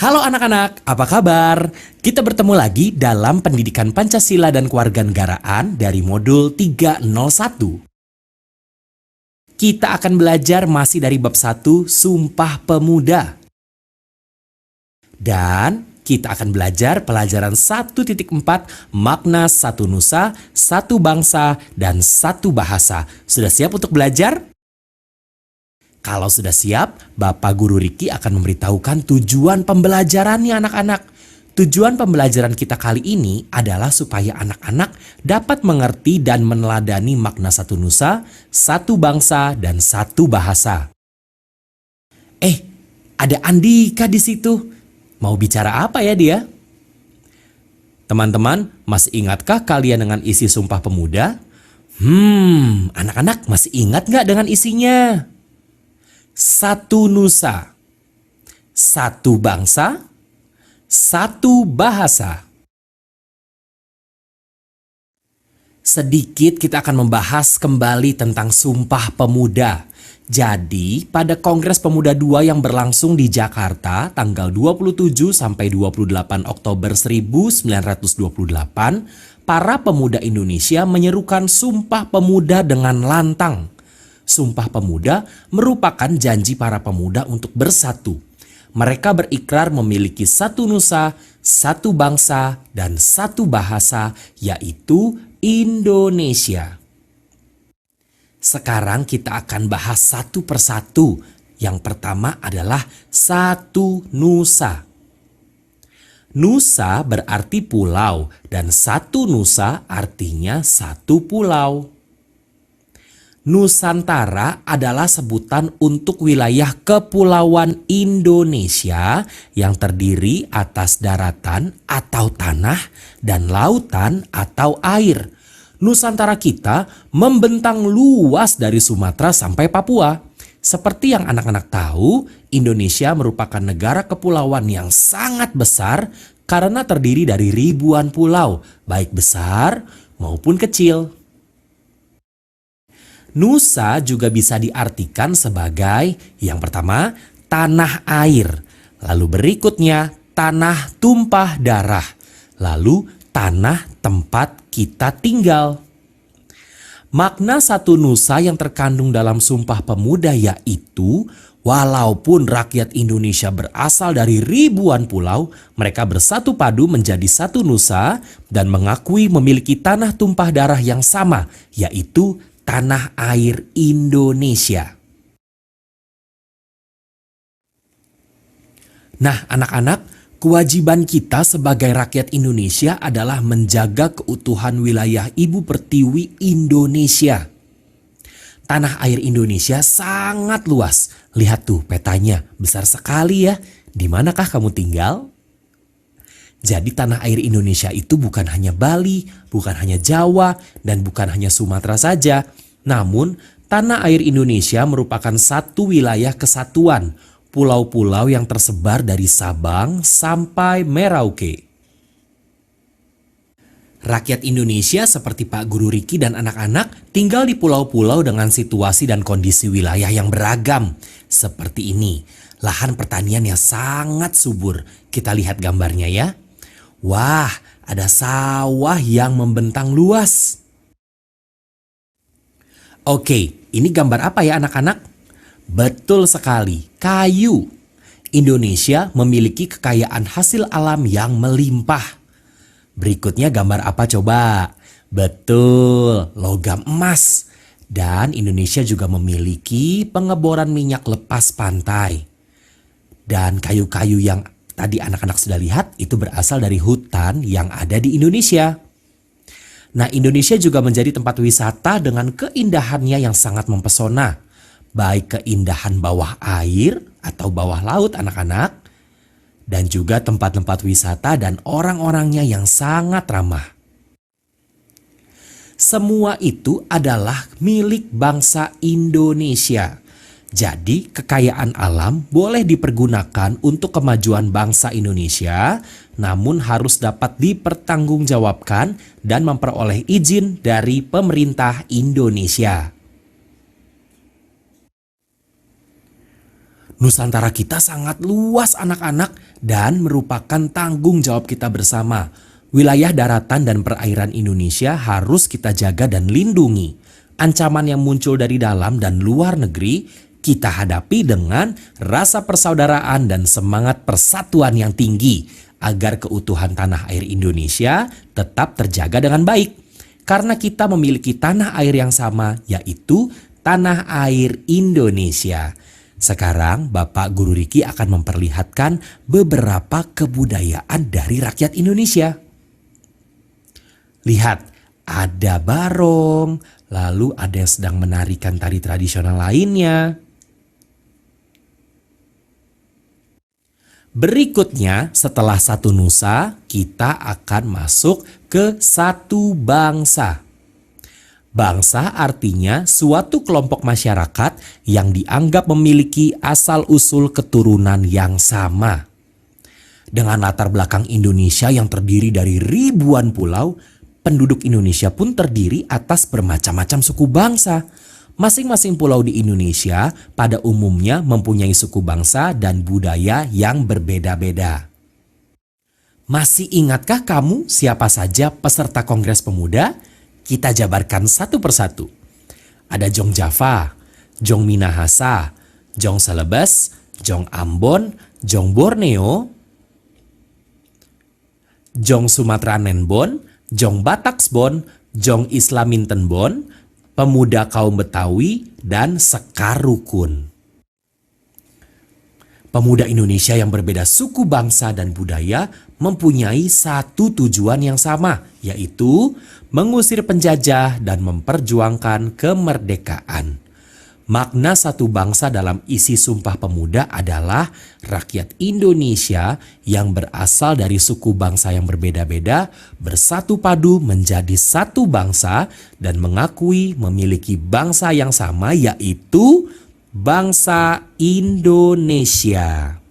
Halo anak-anak, apa kabar? Kita bertemu lagi dalam Pendidikan Pancasila dan Kewarganegaraan dari modul 301. Kita akan belajar masih dari bab 1, Sumpah Pemuda. Dan kita akan belajar pelajaran 1.4, Makna Satu Nusa, Satu Bangsa, dan Satu Bahasa. Sudah siap untuk belajar? Kalau sudah siap, Bapak Guru Riki akan memberitahukan tujuan pembelajarannya anak-anak. Tujuan pembelajaran kita kali ini adalah supaya anak-anak dapat mengerti dan meneladani makna satu nusa, satu bangsa, dan satu bahasa. Ada Andika di situ. Mau bicara apa ya dia? Teman-teman, masih ingatkah kalian dengan isi Sumpah Pemuda? Anak-anak masih ingat nggak dengan isinya? Satu nusa, satu bangsa, satu bahasa. Sedikit kita akan membahas kembali tentang Sumpah Pemuda. Jadi, pada Kongres Pemuda II yang berlangsung di Jakarta tanggal 27 sampai 28 Oktober 1928, para pemuda Indonesia menyerukan Sumpah Pemuda dengan lantang. Sumpah Pemuda merupakan janji para pemuda untuk bersatu. Mereka berikrar memiliki satu nusa, satu bangsa, dan satu bahasa, yaitu Indonesia. Sekarang kita akan bahas satu persatu. Yang pertama adalah satu nusa. Nusa berarti pulau, dan satu nusa artinya satu pulau. Nusantara adalah sebutan untuk wilayah kepulauan Indonesia yang terdiri atas daratan atau tanah dan lautan atau air. Nusantara kita membentang luas dari Sumatera sampai Papua. Seperti yang anak-anak tahu, Indonesia merupakan negara kepulauan yang sangat besar karena terdiri dari ribuan pulau, baik besar maupun kecil. Nusa juga bisa diartikan sebagai yang pertama tanah air, lalu berikutnya tanah tumpah darah, lalu tanah tempat kita tinggal. Makna satu nusa yang terkandung dalam Sumpah Pemuda yaitu walaupun rakyat Indonesia berasal dari ribuan pulau, mereka bersatu padu menjadi satu nusa dan mengakui memiliki tanah tumpah darah yang sama, yaitu tanah air Indonesia. Nah, anak-anak, kewajiban kita sebagai rakyat Indonesia adalah menjaga keutuhan wilayah Ibu Pertiwi Indonesia. Tanah air Indonesia sangat luas. Lihat tuh petanya, besar sekali ya. Di manakah kamu tinggal? Jadi tanah air Indonesia itu bukan hanya Bali, bukan hanya Jawa, dan bukan hanya Sumatera saja. Namun tanah air Indonesia merupakan satu wilayah kesatuan, pulau-pulau yang tersebar dari Sabang sampai Merauke. Rakyat Indonesia seperti Pak Guru Riki dan anak-anak tinggal di pulau-pulau dengan situasi dan kondisi wilayah yang beragam. Seperti ini, lahan pertanian yang sangat subur. Kita lihat gambarnya ya. Wah, ada sawah yang membentang luas. Oke, ini gambar apa ya anak-anak? Betul sekali, kayu. Indonesia memiliki kekayaan hasil alam yang melimpah. Berikutnya gambar apa coba? Betul, logam emas. Dan Indonesia juga memiliki pengeboran minyak lepas pantai. Dan kayu-kayu yang tadi anak-anak sudah lihat itu berasal dari hutan yang ada di Indonesia. Nah, Indonesia juga menjadi tempat wisata dengan keindahannya yang sangat mempesona. Baik keindahan bawah air atau bawah laut anak-anak. Dan juga tempat-tempat wisata dan orang-orangnya yang sangat ramah. Semua itu adalah milik bangsa Indonesia. Jadi kekayaan alam boleh dipergunakan untuk kemajuan bangsa Indonesia, namun harus dapat dipertanggungjawabkan dan memperoleh izin dari pemerintah Indonesia. Nusantara kita sangat luas anak-anak dan merupakan tanggung jawab kita bersama. Wilayah daratan dan perairan Indonesia harus kita jaga dan lindungi. Ancaman yang muncul dari dalam dan luar negeri kita hadapi dengan rasa persaudaraan dan semangat persatuan yang tinggi agar keutuhan tanah air Indonesia tetap terjaga dengan baik. Karena kita memiliki tanah air yang sama, yaitu tanah air Indonesia. Sekarang Bapak Guru Riki akan memperlihatkan beberapa kebudayaan dari rakyat Indonesia. Lihat, ada barong, lalu ada yang sedang menarikan tari tradisional lainnya. Berikutnya, setelah satu nusa, kita akan masuk ke satu bangsa. Bangsa artinya suatu kelompok masyarakat yang dianggap memiliki asal-usul keturunan yang sama. Dengan latar belakang Indonesia yang terdiri dari ribuan pulau, penduduk Indonesia pun terdiri atas bermacam-macam suku bangsa. Masing-masing pulau di Indonesia pada umumnya mempunyai suku bangsa dan budaya yang berbeda-beda. Masih ingatkah kamu siapa saja peserta Kongres Pemuda? Kita jabarkan satu persatu. Ada Jong Java, Jong Minahasa, Jong Celebes, Jong Ambon, Jong Borneo, Jong Sumatra Nenbon, Jong Bataksbon, Jong Islamintenbon, Pemuda Kaum Betawi, dan Sekar Rukun. Pemuda Indonesia yang berbeda suku bangsa dan budaya mempunyai satu tujuan yang sama, yaitu mengusir penjajah dan memperjuangkan kemerdekaan. Makna satu bangsa dalam isi Sumpah Pemuda adalah rakyat Indonesia yang berasal dari suku bangsa yang berbeda-beda bersatu padu menjadi satu bangsa dan mengakui memiliki bangsa yang sama, yaitu bangsa Indonesia.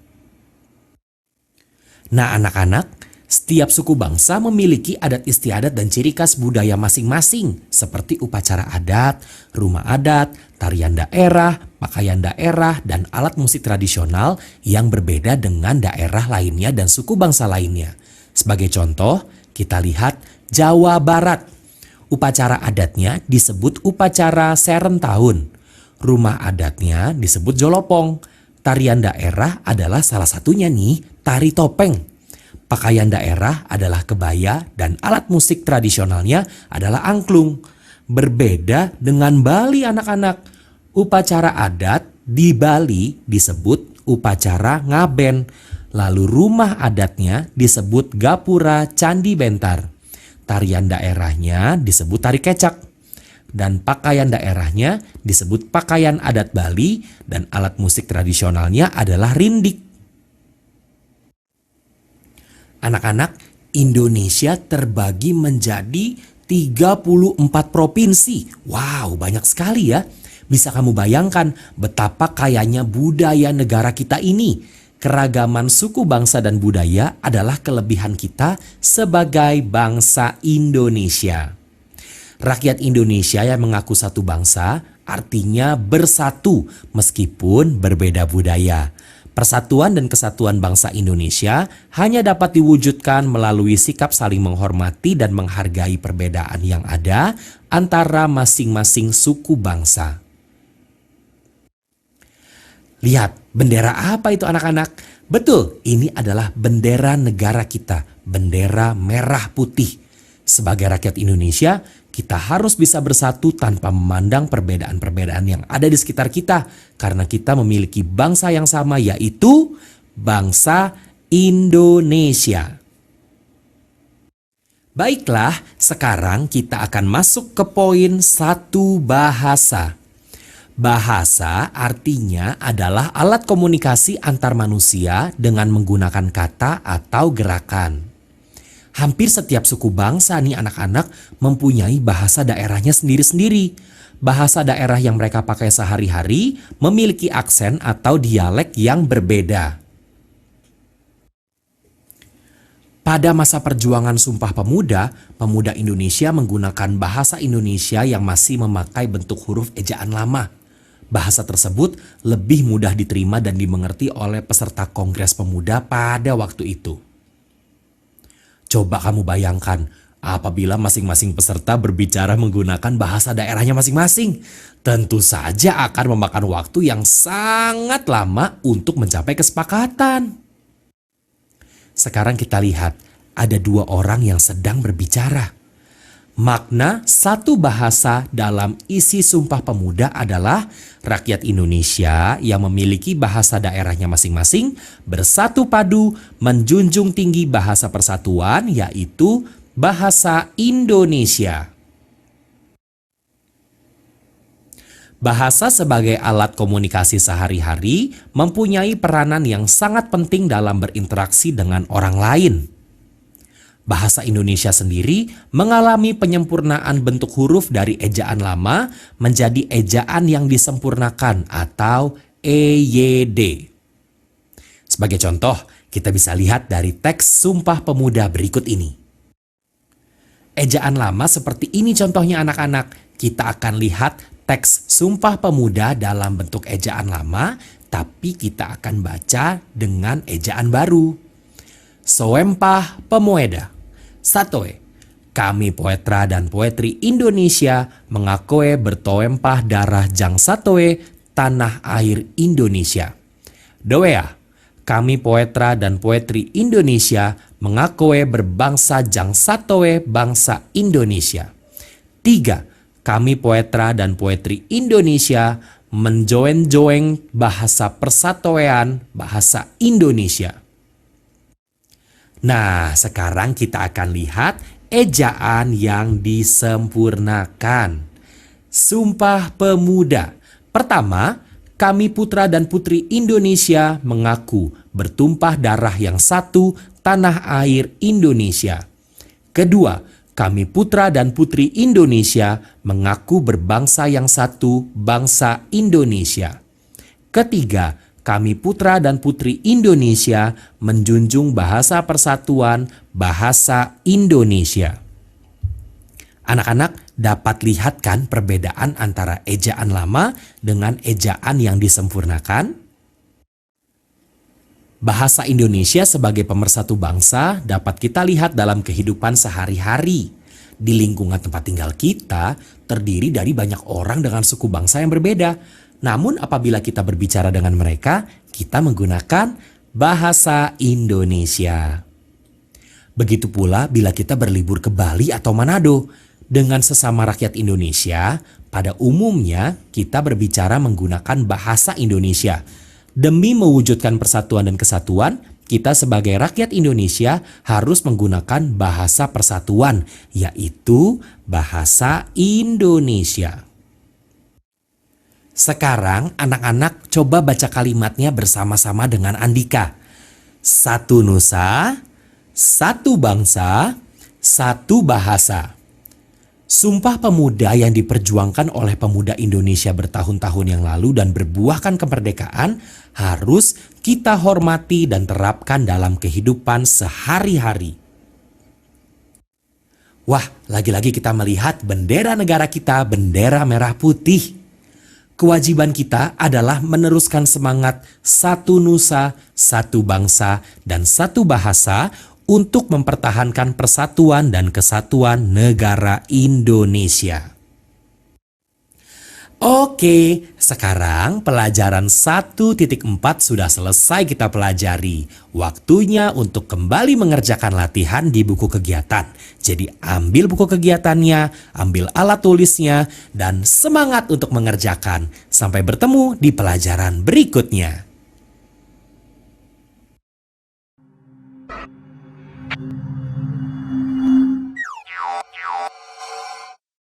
Nah anak-anak, setiap suku bangsa memiliki adat istiadat dan ciri khas budaya masing-masing seperti upacara adat, rumah adat, tarian daerah, pakaian daerah, dan alat musik tradisional yang berbeda dengan daerah lainnya dan suku bangsa lainnya. Sebagai contoh, kita lihat Jawa Barat. Upacara adatnya disebut upacara Serentahun. Rumah adatnya disebut Jolopong. Tarian daerah adalah salah satunya nih, tari topeng. Pakaian daerah adalah kebaya dan alat musik tradisionalnya adalah angklung. Berbeda dengan Bali anak-anak. Upacara adat di Bali disebut upacara ngaben. Lalu rumah adatnya disebut gapura Candi Bentar. Tarian daerahnya disebut tari kecak. Dan pakaian daerahnya disebut pakaian adat Bali dan alat musik tradisionalnya adalah rindik. Anak-anak, Indonesia terbagi menjadi 34 provinsi. Wow, banyak sekali ya. Bisa kamu bayangkan betapa kayanya budaya negara kita ini. Keragaman suku bangsa dan budaya adalah kelebihan kita sebagai bangsa Indonesia. Rakyat Indonesia yang mengaku satu bangsa artinya bersatu meskipun berbeda budaya. Persatuan dan kesatuan bangsa Indonesia hanya dapat diwujudkan melalui sikap saling menghormati dan menghargai perbedaan yang ada antara masing-masing suku bangsa. Lihat, bendera apa itu anak-anak? Betul, ini adalah bendera negara kita, bendera merah putih. Sebagai rakyat Indonesia, kita harus bisa bersatu tanpa memandang perbedaan-perbedaan yang ada di sekitar kita. Karena kita memiliki bangsa yang sama, yaitu bangsa Indonesia. Baiklah, sekarang kita akan masuk ke poin satu bahasa. Bahasa artinya adalah alat komunikasi antar manusia dengan menggunakan kata atau gerakan. Hampir setiap suku bangsa nih anak-anak mempunyai bahasa daerahnya sendiri-sendiri. Bahasa daerah yang mereka pakai sehari-hari memiliki aksen atau dialek yang berbeda. Pada masa perjuangan Sumpah Pemuda, pemuda Indonesia menggunakan bahasa Indonesia yang masih memakai bentuk huruf ejaan lama. Bahasa tersebut lebih mudah diterima dan dimengerti oleh peserta Kongres Pemuda pada waktu itu. Coba kamu bayangkan, apabila masing-masing peserta berbicara menggunakan bahasa daerahnya masing-masing, tentu saja akan memakan waktu yang sangat lama untuk mencapai kesepakatan. Sekarang kita lihat, ada dua orang yang sedang berbicara. Makna satu bahasa dalam isi Sumpah Pemuda adalah rakyat Indonesia yang memiliki bahasa daerahnya masing-masing bersatu padu menjunjung tinggi bahasa persatuan, yaitu bahasa Indonesia. Bahasa sebagai alat komunikasi sehari-hari mempunyai peranan yang sangat penting dalam berinteraksi dengan orang lain. Bahasa Indonesia sendiri mengalami penyempurnaan bentuk huruf dari ejaan lama menjadi ejaan yang disempurnakan atau EYD. Sebagai contoh, kita bisa lihat dari teks Sumpah Pemuda berikut ini. Ejaan lama seperti ini contohnya anak-anak. Kita akan lihat teks Sumpah Pemuda dalam bentuk ejaan lama, tapi kita akan baca dengan ejaan baru. Soempah Pemueda. Satoe, kami poetra dan poetri Indonesia mengakoe bertoempah darah jang satoe tanah air Indonesia. Doea, kami poetra dan poetri Indonesia mengakoe berbangsa jang satoe bangsa Indonesia. 3. Kami poetra dan poetri Indonesia menjoeng-joeng bahasa persatoean bahasa Indonesia. Nah, sekarang kita akan lihat ejaan yang disempurnakan. Sumpah Pemuda. Pertama, kami putra dan putri Indonesia mengaku bertumpah darah yang satu tanah air Indonesia. Kedua, kami putra dan putri Indonesia mengaku berbangsa yang satu bangsa Indonesia. Ketiga, kami putra dan putri Indonesia menjunjung bahasa persatuan bahasa Indonesia. Anak-anak dapat lihat kan perbedaan antara ejaan lama dengan ejaan yang disempurnakan? Bahasa Indonesia sebagai pemersatu bangsa dapat kita lihat dalam kehidupan sehari-hari. Di lingkungan tempat tinggal kita terdiri dari banyak orang dengan suku bangsa yang berbeda. Namun apabila kita berbicara dengan mereka, kita menggunakan bahasa Indonesia. Begitu pula bila kita berlibur ke Bali atau Manado. Dengan sesama rakyat Indonesia, pada umumnya kita berbicara menggunakan bahasa Indonesia. Demi mewujudkan persatuan dan kesatuan, kita sebagai rakyat Indonesia harus menggunakan bahasa persatuan, yaitu bahasa Indonesia. Sekarang anak-anak coba baca kalimatnya bersama-sama dengan Andika. Satu nusa, satu bangsa, satu bahasa. Sumpah Pemuda yang diperjuangkan oleh pemuda Indonesia bertahun-tahun yang lalu dan berbuahkan kemerdekaan harus kita hormati dan terapkan dalam kehidupan sehari-hari. Wah, lagi-lagi kita melihat bendera negara kita, bendera merah putih. Kewajiban kita adalah meneruskan semangat satu nusa, satu bangsa, dan satu bahasa untuk mempertahankan persatuan dan kesatuan negara Indonesia. Oke, sekarang pelajaran 1.4 sudah selesai kita pelajari. Waktunya untuk kembali mengerjakan latihan di buku kegiatan. Jadi ambil buku kegiatannya, ambil alat tulisnya, dan semangat untuk mengerjakan. Sampai bertemu di pelajaran berikutnya.